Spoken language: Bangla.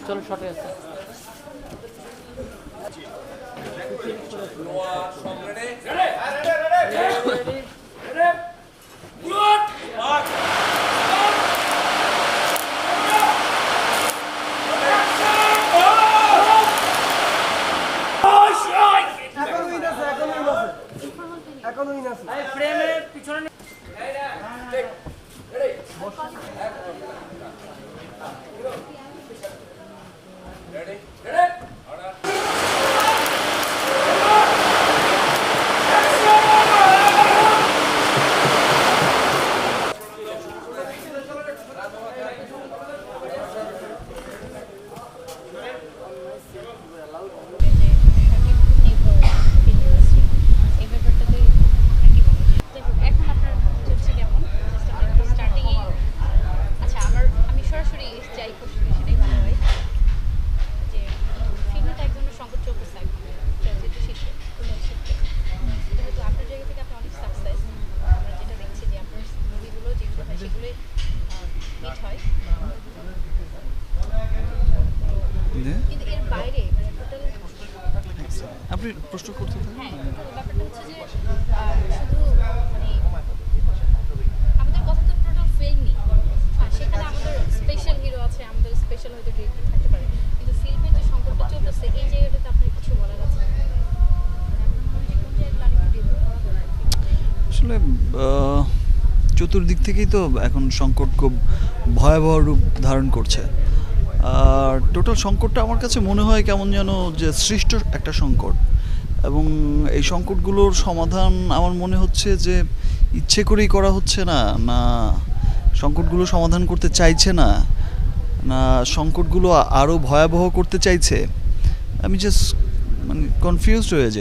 চলো শটে আছে আপনি প্রশ্ন করতে ব্যাপারটা হচ্ছে যে শুধু মানে আমাদের কথা তো টোটাল ফিল্মই সেখানে আমাদের স্পেশাল হিরো আছে, আমাদের স্পেশাল হয়তো ডিরেক্টর থাকতে পারে, কিন্তু ফিল্মে যে সংকটটা চলতেছে এই জায়গাটাতে আপনার কিছু বলার আছে? আসলে চতুর্দিক থেকেই তো এখন সংকট খুব ভয়াবহ রূপ ধারণ করছে। আর টোটাল সংকটটা আমার কাছে মনে হয় কেমন যেন যে সৃষ্ট একটা সংকট, এবং এই সংকটগুলোর সমাধান আমার মনে হচ্ছে যে ইচ্ছে করেই করা হচ্ছে না, না সংকটগুলো সমাধান করতে চাইছে না, না সংকটগুলো আরও ভয়াবহ করতে চাইছে। আমি জাস্ট মানে কনফিউজড হয়ে যাই।